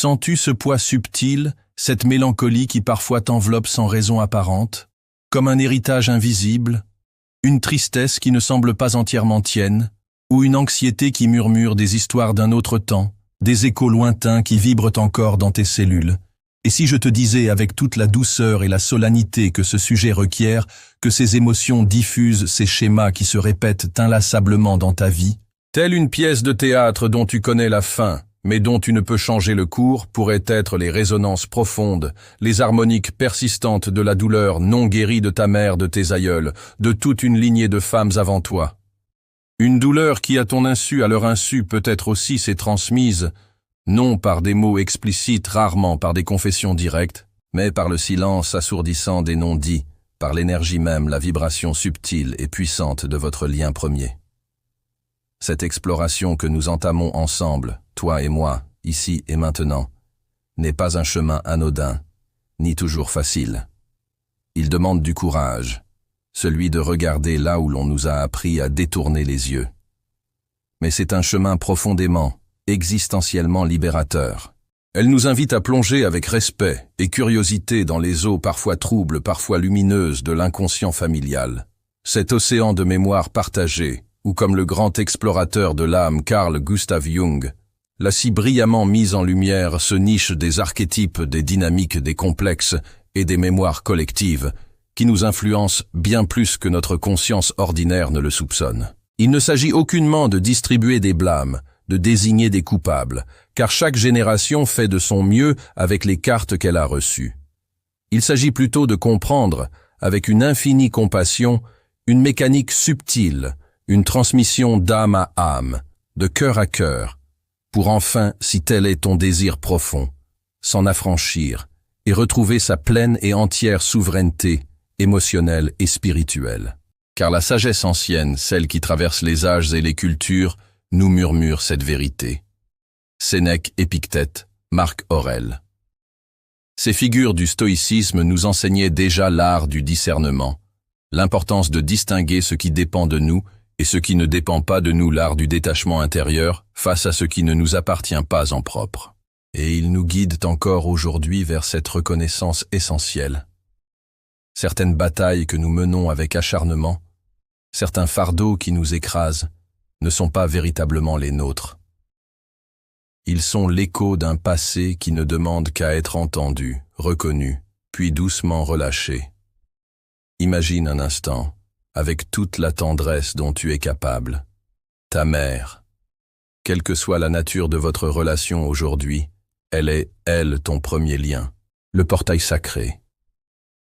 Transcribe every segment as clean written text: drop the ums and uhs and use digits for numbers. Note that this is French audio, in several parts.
Sens-tu ce poids subtil, cette mélancolie qui parfois t'enveloppe sans raison apparente, comme un héritage invisible, une tristesse qui ne semble pas entièrement tienne, ou une anxiété qui murmure des histoires d'un autre temps, des échos lointains qui vibrent encore dans tes cellules? Et si je te disais avec toute la douceur et la solennité que ce sujet requiert, que ces émotions diffusent ces schémas qui se répètent inlassablement dans ta vie? Telle une pièce de théâtre dont tu connais la fin, mais dont tu ne peux changer le cours, pourraient être les résonances profondes, les harmoniques persistantes de la douleur non guérie de ta mère, de tes aïeuls, de toute une lignée de femmes avant toi. Une douleur qui, à ton insu, à leur insu, peut-être aussi s'est transmise, non par des mots explicites, rarement par des confessions directes, mais par le silence assourdissant des noms dits, par l'énergie même, la vibration subtile et puissante de votre lien premier. Cette exploration que nous entamons ensemble, toi et moi, ici et maintenant, n'est pas un chemin anodin, ni toujours facile. Il demande du courage, celui de regarder là où l'on nous a appris à détourner les yeux. Mais c'est un chemin profondément, existentiellement libérateur. Elle nous invite à plonger avec respect et curiosité dans les eaux parfois troubles, parfois lumineuses de l'inconscient familial. Cet océan de mémoire partagée, où comme le grand explorateur de l'âme Carl Gustav Jung, l'a si brillamment mise en lumière se niche des archétypes, des dynamiques, des complexes et des mémoires collectives qui nous influencent bien plus que notre conscience ordinaire ne le soupçonne. Il ne s'agit aucunement de distribuer des blâmes, de désigner des coupables, car chaque génération fait de son mieux avec les cartes qu'elle a reçues. Il s'agit plutôt de comprendre, avec une infinie compassion, une mécanique subtile, une transmission d'âme à âme, de cœur à cœur, pour enfin, si tel est ton désir profond, s'en affranchir et retrouver sa pleine et entière souveraineté émotionnelle et spirituelle. Car la sagesse ancienne, celle qui traverse les âges et les cultures, nous murmure cette vérité. Sénèque, Épictète, Marc Aurèle. Ces figures du stoïcisme nous enseignaient déjà l'art du discernement, l'importance de distinguer ce qui dépend de nous et ce qui ne dépend pas de nous, l'art du détachement intérieur face à ce qui ne nous appartient pas en propre. Et ils nous guident encore aujourd'hui vers cette reconnaissance essentielle. Certaines batailles que nous menons avec acharnement, certains fardeaux qui nous écrasent, ne sont pas véritablement les nôtres. Ils sont l'écho d'un passé qui ne demande qu'à être entendu, reconnu, puis doucement relâché. Imagine un instant, avec toute la tendresse dont tu es capable, ta mère. Quelle que soit la nature de votre relation aujourd'hui, elle est, elle, ton premier lien, le portail sacré,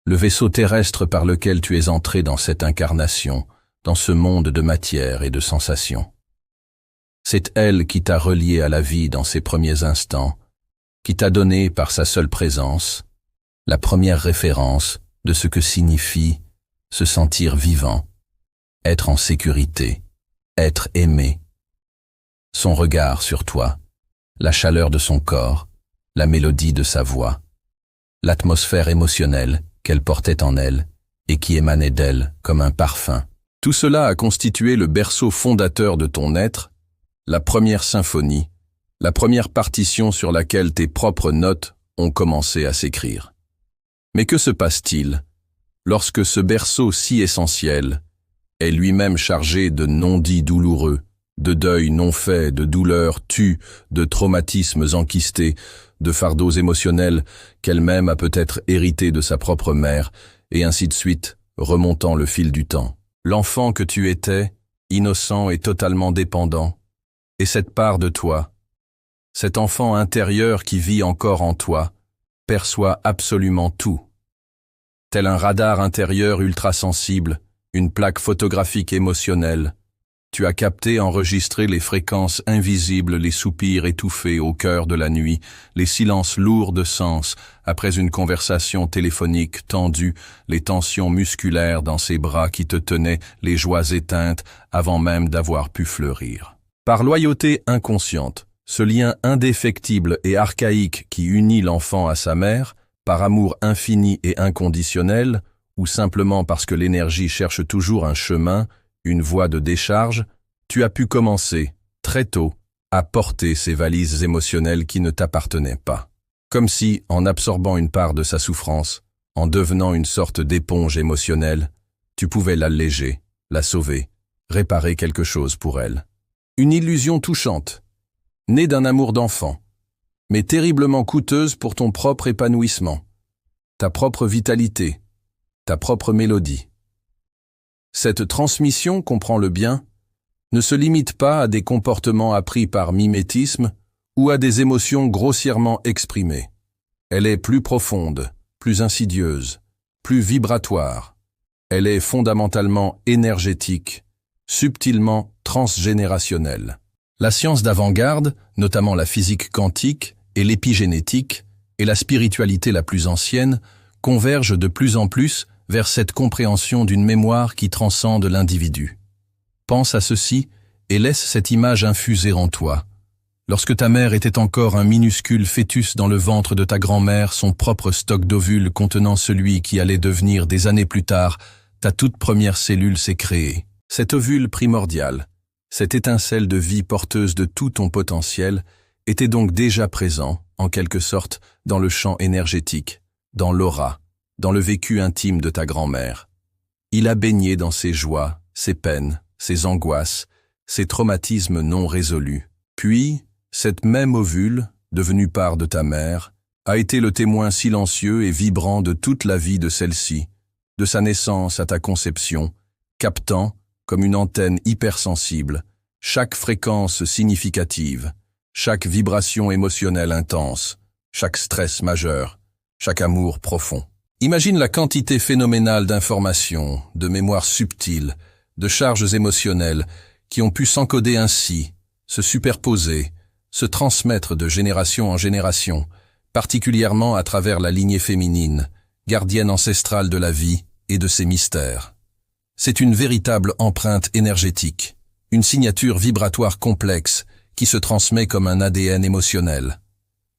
le vaisseau terrestre par lequel tu es entré dans cette incarnation, dans ce monde de matière et de sensations. C'est elle qui t'a relié à la vie dans ses premiers instants, qui t'a donné par sa seule présence la première référence de ce que signifie se sentir vivant, être en sécurité, être aimé. Son regard sur toi, la chaleur de son corps, la mélodie de sa voix, l'atmosphère émotionnelle qu'elle portait en elle et qui émanait d'elle comme un parfum. Tout cela a constitué le berceau fondateur de ton être, la première symphonie, la première partition sur laquelle tes propres notes ont commencé à s'écrire. Mais que se passe-t-il lorsque ce berceau si essentiel est lui-même chargé de non-dits douloureux, de deuils non faits, de douleurs tues, de traumatismes enquistés, de fardeaux émotionnels qu'elle-même a peut-être hérités de sa propre mère, et ainsi de suite, remontant le fil du temps. L'enfant que tu étais, innocent et totalement dépendant, et cette part de toi, cet enfant intérieur qui vit encore en toi, perçoit absolument tout. Tel un radar intérieur ultrasensible, une plaque photographique émotionnelle, tu as capté, enregistré les fréquences invisibles, les soupirs étouffés au cœur de la nuit, les silences lourds de sens après une conversation téléphonique tendue, les tensions musculaires dans ses bras qui te tenaient, les joies éteintes avant même d'avoir pu fleurir. Par loyauté inconsciente, ce lien indéfectible et archaïque qui unit l'enfant à sa mère, par amour infini et inconditionnel, ou simplement parce que l'énergie cherche toujours un chemin, une voie de décharge, tu as pu commencer, très tôt, à porter ces valises émotionnelles qui ne t'appartenaient pas. Comme si, en absorbant une part de sa souffrance, en devenant une sorte d'éponge émotionnelle, tu pouvais l'alléger, la sauver, réparer quelque chose pour elle. Une illusion touchante, née d'un amour d'enfant, mais terriblement coûteuse pour ton propre épanouissement, ta propre vitalité, ta propre mélodie. Cette transmission, comprends-le bien, ne se limite pas à des comportements appris par mimétisme ou à des émotions grossièrement exprimées. Elle est plus profonde, plus insidieuse, plus vibratoire. Elle est fondamentalement énergétique, subtilement transgénérationnelle. La science d'avant-garde, notamment la physique quantique et l'épigénétique, et la spiritualité la plus ancienne, convergent de plus en plus vers cette compréhension d'une mémoire qui transcende l'individu. Pense à ceci et laisse cette image infuser en toi. Lorsque ta mère était encore un minuscule fœtus dans le ventre de ta grand-mère, son propre stock d'ovules contenant celui qui allait devenir des années plus tard, ta toute première cellule s'est créée. Cet ovule primordial, cette étincelle de vie porteuse de tout ton potentiel, était donc déjà présent, en quelque sorte, dans le champ énergétique, dans l'aura, dans le vécu intime de ta grand-mère. Il a baigné dans ses joies, ses peines, ses angoisses, ses traumatismes non résolus. Puis, cette même ovule, devenue part de ta mère, a été le témoin silencieux et vibrant de toute la vie de celle-ci, de sa naissance à ta conception, captant, comme une antenne hypersensible, chaque fréquence significative, chaque vibration émotionnelle intense, chaque stress majeur, chaque amour profond. Imagine la quantité phénoménale d'informations, de mémoires subtiles, de charges émotionnelles qui ont pu s'encoder ainsi, se superposer, se transmettre de génération en génération, particulièrement à travers la lignée féminine, gardienne ancestrale de la vie et de ses mystères. C'est une véritable empreinte énergétique, une signature vibratoire complexe qui se transmet comme un ADN émotionnel.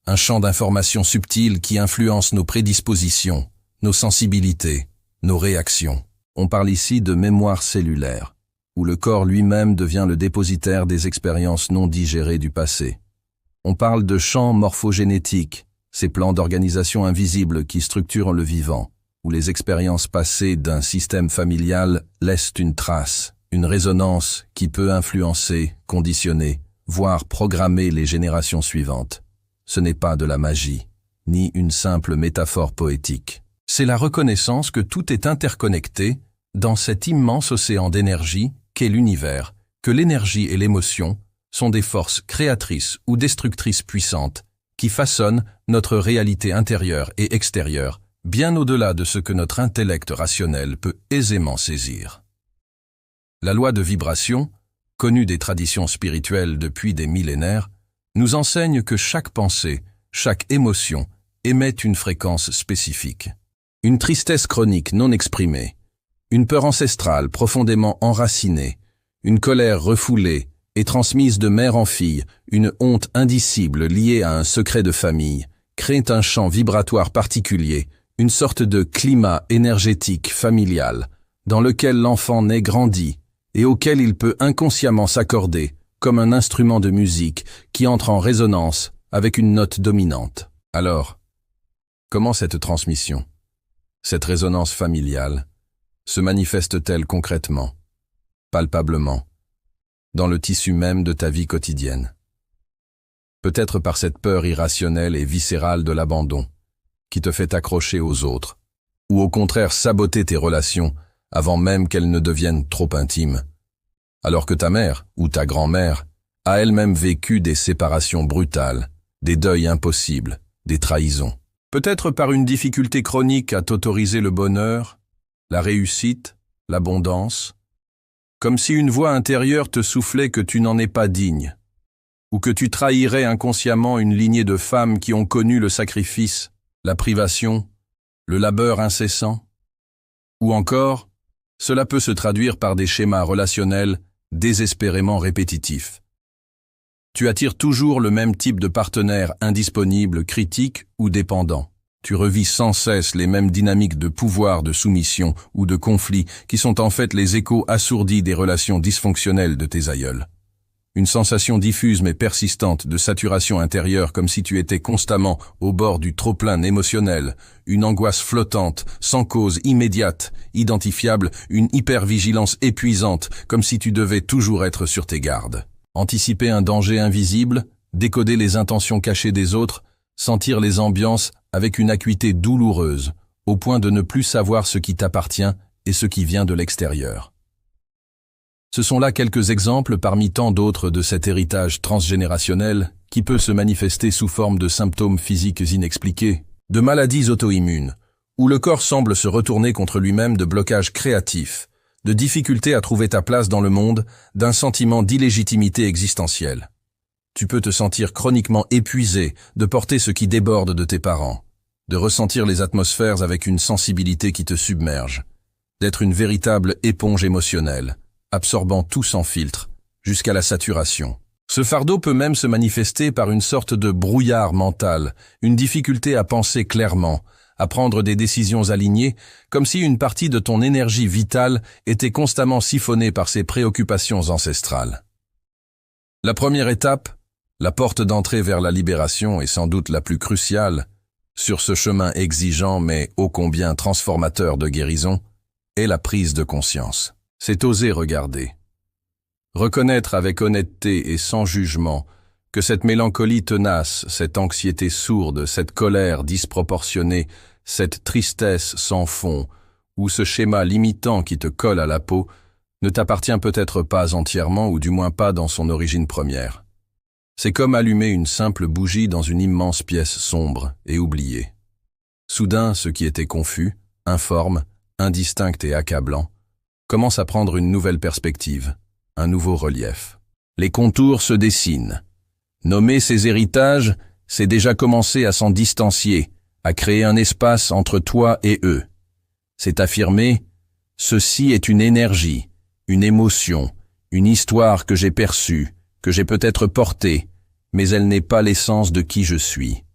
Un champ d'informations subtiles qui influence nos prédispositions, nos sensibilités, nos réactions. On parle ici de mémoire cellulaire, où le corps lui-même devient le dépositaire des expériences non digérées du passé. On parle de champs morphogénétiques, ces plans d'organisation invisibles qui structurent le vivant, où les expériences passées d'un système familial laissent une trace, une résonance qui peut influencer, conditionner, voire programmer les générations suivantes. Ce n'est pas de la magie, ni une simple métaphore poétique. C'est la reconnaissance que tout est interconnecté dans cet immense océan d'énergie qu'est l'univers, que l'énergie et l'émotion sont des forces créatrices ou destructrices puissantes qui façonnent notre réalité intérieure et extérieure, bien au-delà de ce que notre intellect rationnel peut aisément saisir. La loi de vibration, connue des traditions spirituelles depuis des millénaires, nous enseigne que chaque pensée, chaque émotion émet une fréquence spécifique. Une tristesse chronique non exprimée, une peur ancestrale profondément enracinée, une colère refoulée et transmise de mère en fille, une honte indicible liée à un secret de famille, créent un champ vibratoire particulier, une sorte de climat énergétique familial, dans lequel l'enfant naît grandit et auquel il peut inconsciemment s'accorder, comme un instrument de musique qui entre en résonance avec une note dominante. Alors, comment cette transmission, cette résonance familiale, se manifeste-t-elle concrètement, palpablement, dans le tissu même de ta vie quotidienne? Peut-être par cette peur irrationnelle et viscérale de l'abandon, qui te fait accrocher aux autres, ou au contraire saboter tes relations avant même qu'elles ne deviennent trop intimes, alors que ta mère ou ta grand-mère a elle-même vécu des séparations brutales, des deuils impossibles, des trahisons. Peut-être par une difficulté chronique à t'autoriser le bonheur, la réussite, l'abondance, comme si une voix intérieure te soufflait que tu n'en es pas digne, ou que tu trahirais inconsciemment une lignée de femmes qui ont connu le sacrifice, la privation, le labeur incessant. Ou encore, cela peut se traduire par des schémas relationnels désespérément répétitifs. Tu attires toujours le même type de partenaire indisponible, critique ou dépendant. Tu revis sans cesse les mêmes dynamiques de pouvoir, de soumission ou de conflit qui sont en fait les échos assourdis des relations dysfonctionnelles de tes aïeuls. Une sensation diffuse mais persistante de saturation intérieure comme si tu étais constamment au bord du trop-plein émotionnel, une angoisse flottante, sans cause immédiate, identifiable, une hypervigilance épuisante comme si tu devais toujours être sur tes gardes. Anticiper un danger invisible, décoder les intentions cachées des autres, sentir les ambiances avec une acuité douloureuse, au point de ne plus savoir ce qui t'appartient et ce qui vient de l'extérieur. Ce sont là quelques exemples parmi tant d'autres de cet héritage transgénérationnel qui peut se manifester sous forme de symptômes physiques inexpliqués, de maladies auto-immunes, où le corps semble se retourner contre lui-même, de blocages créatifs, de difficultés à trouver ta place dans le monde, d'un sentiment d'illégitimité existentielle. Tu peux te sentir chroniquement épuisé de porter ce qui déborde de tes parents, de ressentir les atmosphères avec une sensibilité qui te submerge, d'être une véritable éponge émotionnelle, absorbant tout sans filtre, jusqu'à la saturation. Ce fardeau peut même se manifester par une sorte de brouillard mental, une difficulté à penser clairement, à prendre des décisions alignées, comme si une partie de ton énergie vitale était constamment siphonnée par ces préoccupations ancestrales. La première étape, la porte d'entrée vers la libération est sans doute la plus cruciale, sur ce chemin exigeant mais ô combien transformateur de guérison, est la prise de conscience. C'est oser regarder. Reconnaître avec honnêteté et sans jugement que cette mélancolie tenace, cette anxiété sourde, cette colère disproportionnée, cette tristesse sans fond, ou ce schéma limitant qui te colle à la peau, ne t'appartient peut-être pas entièrement ou du moins pas dans son origine première. C'est comme allumer une simple bougie dans une immense pièce sombre et oubliée. Soudain, ce qui était confus, informe, indistinct et accablant, commence à prendre une nouvelle perspective, un nouveau relief. Les contours se dessinent. Nommer ces héritages, c'est déjà commencer à s'en distancier, à créer un espace entre toi et eux. C'est affirmer, ceci est une énergie, une émotion, une histoire que j'ai perçue, que j'ai peut-être portée, mais elle n'est pas l'essence de qui je suis.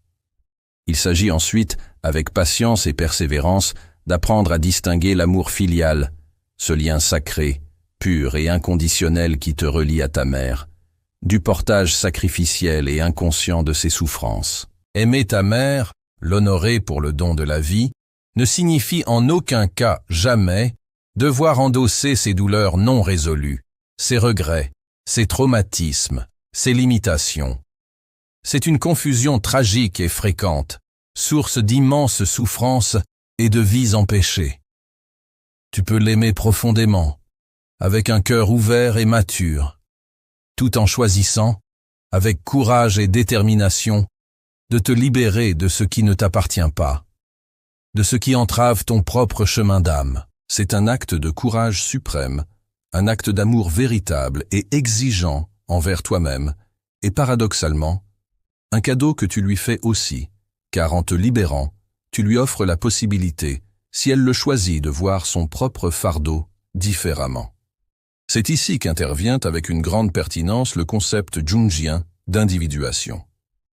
Il s'agit ensuite, avec patience et persévérance, d'apprendre à distinguer l'amour filial, ce lien sacré, pur et inconditionnel qui te relie à ta mère, du portage sacrificiel et inconscient de ses souffrances. Aimer ta mère, l'honorer pour le don de la vie, ne signifie en aucun cas, jamais, devoir endosser ses douleurs non résolues, ses regrets, ses traumatismes, ses limitations. C'est une confusion tragique et fréquente, source d'immenses souffrances et de vies empêchées. Tu peux l'aimer profondément, avec un cœur ouvert et mature, tout en choisissant, avec courage et détermination, de te libérer de ce qui ne t'appartient pas, de ce qui entrave ton propre chemin d'âme. C'est un acte de courage suprême, un acte d'amour véritable et exigeant envers toi-même, et paradoxalement, un cadeau que tu lui fais aussi, car en te libérant, tu lui offres la possibilité, si elle le choisit, de voir son propre fardeau différemment. C'est ici qu'intervient avec une grande pertinence le concept jungien d'individuation.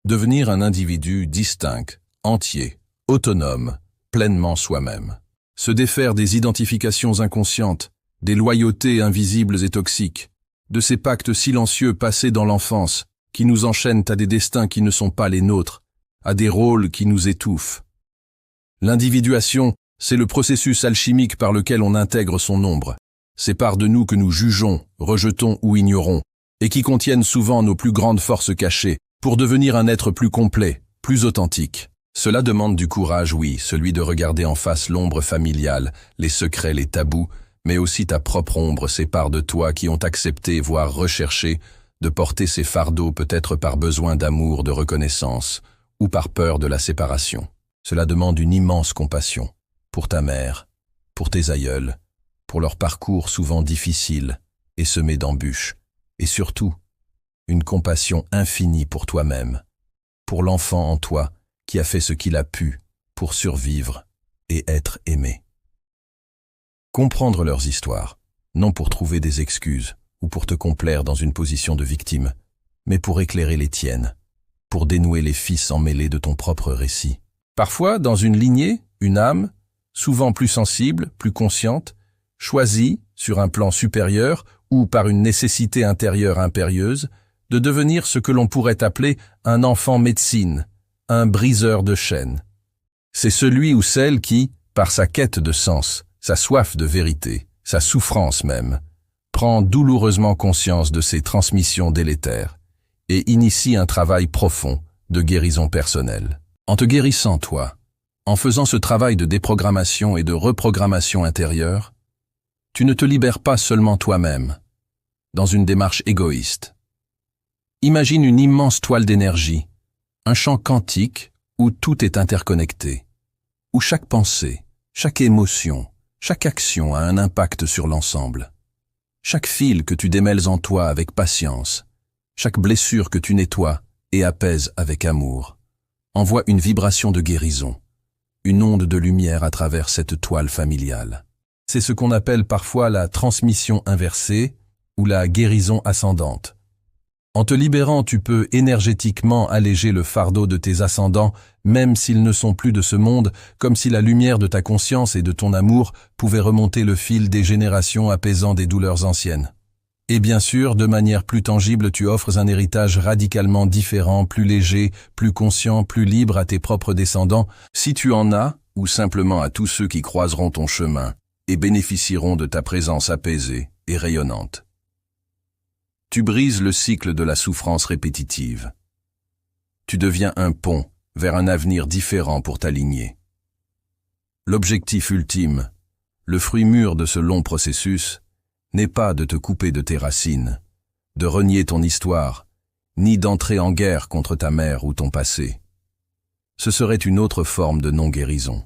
Devenir un individu distinct, entier, autonome, pleinement soi-même. Se défaire des identifications inconscientes, des loyautés invisibles et toxiques, de ces pactes silencieux passés dans l'enfance qui nous enchaînent à des destins qui ne sont pas les nôtres, à des rôles qui nous étouffent. L'individuation, c'est le processus alchimique par lequel on intègre son ombre, ces parts de nous que nous jugeons, rejetons ou ignorons, et qui contiennent souvent nos plus grandes forces cachées, pour devenir un être plus complet, plus authentique. Cela demande du courage, oui, celui de regarder en face l'ombre familiale, les secrets, les tabous, mais aussi ta propre ombre, ces parts de toi qui ont accepté, voire recherché, de porter ces fardeaux peut-être par besoin d'amour, de reconnaissance, ou par peur de la séparation. Cela demande une immense compassion, pour ta mère, pour tes aïeuls, pour leur parcours souvent difficile et semé d'embûches, et surtout, une compassion infinie pour toi-même, pour l'enfant en toi qui a fait ce qu'il a pu pour survivre et être aimé. Comprendre leurs histoires, non pour trouver des excuses ou pour te complaire dans une position de victime, mais pour éclairer les tiennes, pour dénouer les fils emmêlés de ton propre récit. Parfois, dans une lignée, une âme, souvent plus sensible, plus consciente, choisie, sur un plan supérieur, ou par une nécessité intérieure impérieuse, de devenir ce que l'on pourrait appeler un enfant médecine, un briseur de chaînes. C'est celui ou celle qui, par sa quête de sens, sa soif de vérité, sa souffrance même, prend douloureusement conscience de ses transmissions délétères et initie un travail profond de guérison personnelle. En te guérissant, toi, en faisant ce travail de déprogrammation et de reprogrammation intérieure, tu ne te libères pas seulement toi-même, dans une démarche égoïste. Imagine une immense toile d'énergie, un champ quantique où tout est interconnecté, où chaque pensée, chaque émotion, chaque action a un impact sur l'ensemble. Chaque fil que tu démêles en toi avec patience, chaque blessure que tu nettoies et apaises avec amour, envoie une vibration de guérison, une onde de lumière à travers cette toile familiale. C'est ce qu'on appelle parfois la transmission inversée ou la guérison ascendante. En te libérant, tu peux énergétiquement alléger le fardeau de tes ascendants, même s'ils ne sont plus de ce monde, comme si la lumière de ta conscience et de ton amour pouvait remonter le fil des générations apaisant des douleurs anciennes. Et bien sûr, de manière plus tangible, tu offres un héritage radicalement différent, plus léger, plus conscient, plus libre à tes propres descendants, si tu en as, ou simplement à tous ceux qui croiseront ton chemin et bénéficieront de ta présence apaisée et rayonnante. Tu brises le cycle de la souffrance répétitive. Tu deviens un pont vers un avenir différent pour ta lignée. L'objectif ultime, le fruit mûr de ce long processus, n'est pas de te couper de tes racines, de renier ton histoire, ni d'entrer en guerre contre ta mère ou ton passé. Ce serait une autre forme de non-guérison.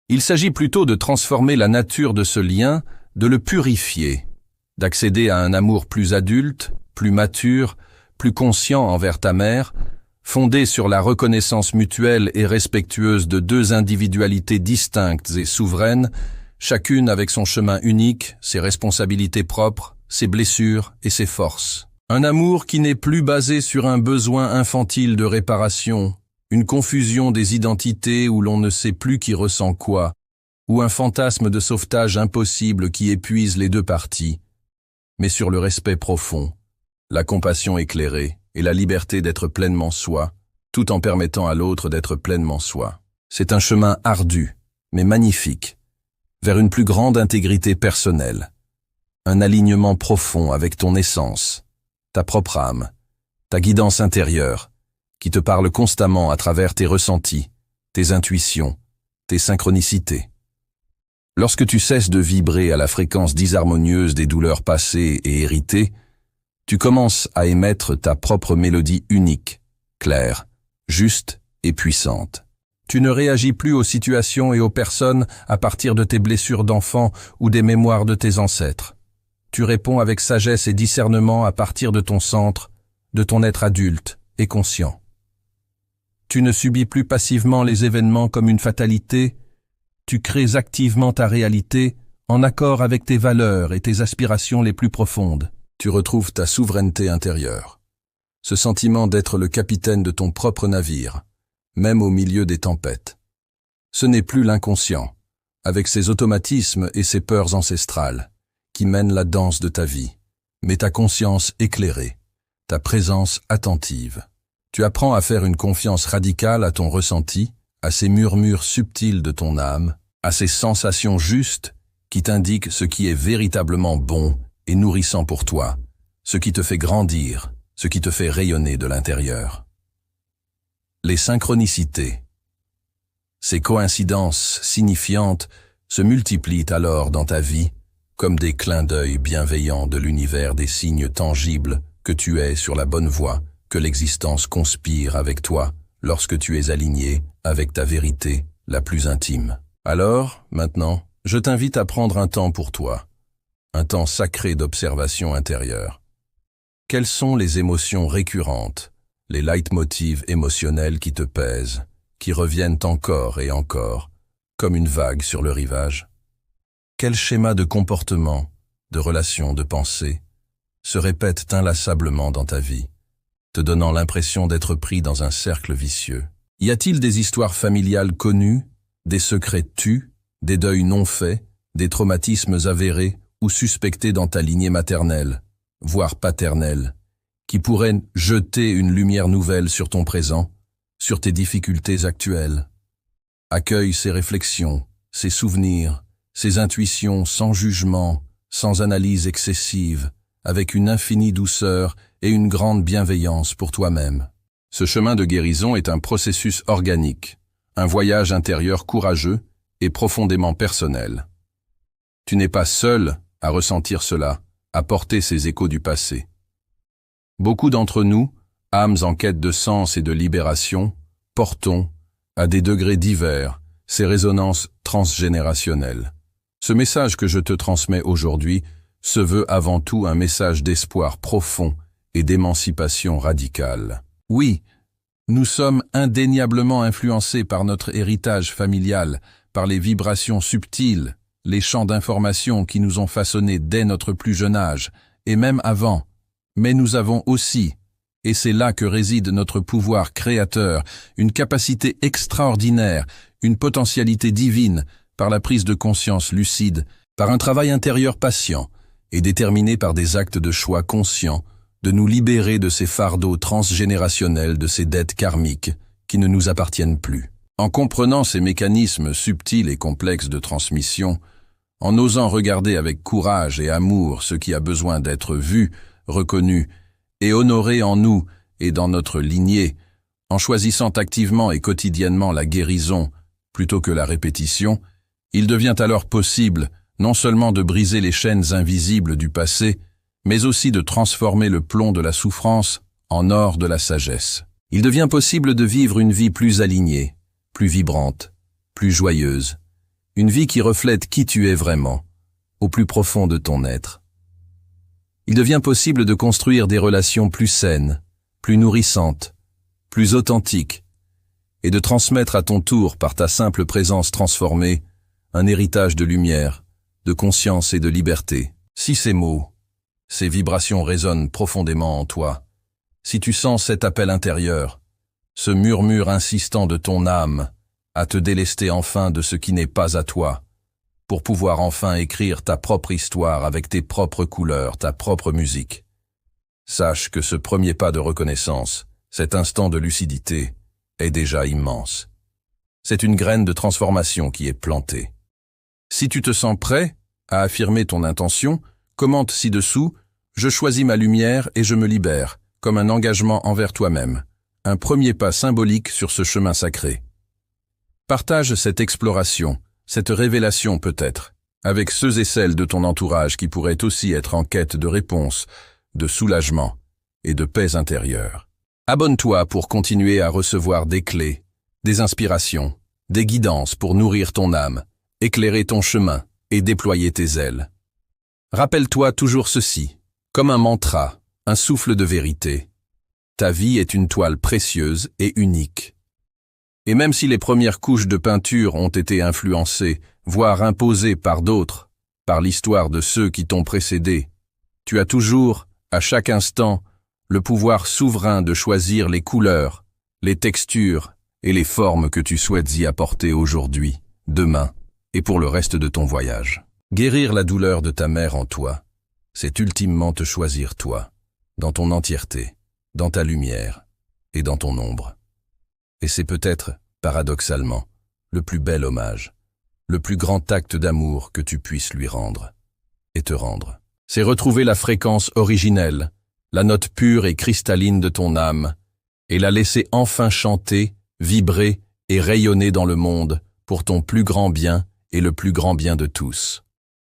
Il s'agit plutôt de transformer la nature de ce lien, de le purifier, d'accéder à un amour plus adulte, plus mature, plus conscient envers ta mère, fondé sur la reconnaissance mutuelle et respectueuse de deux individualités distinctes et souveraines, chacune avec son chemin unique, ses responsabilités propres, ses blessures et ses forces. Un amour qui n'est plus basé sur un besoin infantile de réparation, une confusion des identités où l'on ne sait plus qui ressent quoi, ou un fantasme de sauvetage impossible qui épuise les deux parties, mais sur le respect profond, la compassion éclairée et la liberté d'être pleinement soi, tout en permettant à l'autre d'être pleinement soi. C'est un chemin ardu, mais magnifique, vers une plus grande intégrité personnelle, un alignement profond avec ton essence, ta propre âme, ta guidance intérieure, qui te parle constamment à travers tes ressentis, tes intuitions, tes synchronicités. Lorsque tu cesses de vibrer à la fréquence disharmonieuse des douleurs passées et héritées, tu commences à émettre ta propre mélodie unique, claire, juste et puissante. Tu ne réagis plus aux situations et aux personnes à partir de tes blessures d'enfant ou des mémoires de tes ancêtres. Tu réponds avec sagesse et discernement à partir de ton centre, de ton être adulte et conscient. Tu ne subis plus passivement les événements comme une fatalité, tu crées activement ta réalité en accord avec tes valeurs et tes aspirations les plus profondes. Tu retrouves ta souveraineté intérieure, ce sentiment d'être le capitaine de ton propre navire, même au milieu des tempêtes. Ce n'est plus l'inconscient, avec ses automatismes et ses peurs ancestrales, qui mènent la danse de ta vie, mais ta conscience éclairée, ta présence attentive. Tu apprends à faire une confiance radicale à ton ressenti, à ces murmures subtils de ton âme, à ces sensations justes qui t'indiquent ce qui est véritablement bon et nourrissant pour toi, ce qui te fait grandir, ce qui te fait rayonner de l'intérieur. Les synchronicités. Ces coïncidences signifiantes se multiplient alors dans ta vie comme des clins d'œil bienveillants de l'univers des signes tangibles que tu es sur la bonne voie, que l'existence conspire avec toi lorsque tu es aligné avec ta vérité la plus intime. Alors, maintenant, je t'invite à prendre un temps pour toi, un temps sacré d'observation intérieure. Quelles sont les émotions récurrentes, les leitmotivs émotionnels qui te pèsent, qui reviennent encore et encore, comme une vague sur le rivage? Quels schémas de comportement, de relations, de pensée, se répètent inlassablement dans ta vie, te donnant l'impression d'être pris dans un cercle vicieux? Y a-t-il des histoires familiales connues, des secrets tus, des deuils non faits, des traumatismes avérés ou suspectés dans ta lignée maternelle, voire paternelle, qui pourrait jeter une lumière nouvelle sur ton présent, sur tes difficultés actuelles. Accueille ces réflexions, ces souvenirs, ces intuitions sans jugement, sans analyse excessive, avec une infinie douceur et une grande bienveillance pour toi-même. Ce chemin de guérison est un processus organique, un voyage intérieur courageux et profondément personnel. Tu n'es pas seul à ressentir cela, à porter ces échos du passé. Beaucoup d'entre nous, âmes en quête de sens et de libération, portons, à des degrés divers, ces résonances transgénérationnelles. Ce message que je te transmets aujourd'hui se veut avant tout un message d'espoir profond et d'émancipation radicale. Oui, nous sommes indéniablement influencés par notre héritage familial, par les vibrations subtiles, les champs d'information qui nous ont façonnés dès notre plus jeune âge, et même avant. Mais nous avons aussi, et c'est là que réside notre pouvoir créateur, une capacité extraordinaire, une potentialité divine, par la prise de conscience lucide, par un travail intérieur patient et déterminé par des actes de choix conscients, de nous libérer de ces fardeaux transgénérationnels, de ces dettes karmiques qui ne nous appartiennent plus. En comprenant ces mécanismes subtils et complexes de transmission, en osant regarder avec courage et amour ce qui a besoin d'être vu, reconnu et honoré en nous et dans notre lignée, en choisissant activement et quotidiennement la guérison plutôt que la répétition, il devient alors possible non seulement de briser les chaînes invisibles du passé, mais aussi de transformer le plomb de la souffrance en or de la sagesse. Il devient possible de vivre une vie plus alignée, plus vibrante, plus joyeuse, une vie qui reflète qui tu es vraiment, au plus profond de ton être. Il devient possible de construire des relations plus saines, plus nourrissantes, plus authentiques, et de transmettre à ton tour, par ta simple présence transformée, un héritage de lumière, de conscience et de liberté. Si ces mots, ces vibrations résonnent profondément en toi, si tu sens cet appel intérieur, ce murmure insistant de ton âme, à te délester enfin de ce qui n'est pas à toi, pour pouvoir enfin écrire ta propre histoire avec tes propres couleurs, ta propre musique. Sache que ce premier pas de reconnaissance, cet instant de lucidité, est déjà immense. C'est une graine de transformation qui est plantée. Si tu te sens prêt à affirmer ton intention, commente ci-dessous « Je choisis ma lumière et je me libère », comme un engagement envers toi-même, un premier pas symbolique sur ce chemin sacré. Partage cette exploration, cette révélation peut-être, avec ceux et celles de ton entourage qui pourraient aussi être en quête de réponses, de soulagement et de paix intérieure. Abonne-toi pour continuer à recevoir des clés, des inspirations, des guidances pour nourrir ton âme, éclairer ton chemin et déployer tes ailes. Rappelle-toi toujours ceci, comme un mantra, un souffle de vérité. Ta vie est une toile précieuse et unique. Et même si les premières couches de peinture ont été influencées, voire imposées par d'autres, par l'histoire de ceux qui t'ont précédé, tu as toujours, à chaque instant, le pouvoir souverain de choisir les couleurs, les textures et les formes que tu souhaites y apporter aujourd'hui, demain et pour le reste de ton voyage. Guérir la douleur de ta mère en toi, c'est ultimement te choisir toi, dans ton entièreté, dans ta lumière et dans ton ombre. Et c'est peut-être, paradoxalement, le plus bel hommage, le plus grand acte d'amour que tu puisses lui rendre et te rendre. C'est retrouver la fréquence originelle, la note pure et cristalline de ton âme, et la laisser enfin chanter, vibrer et rayonner dans le monde pour ton plus grand bien et le plus grand bien de tous.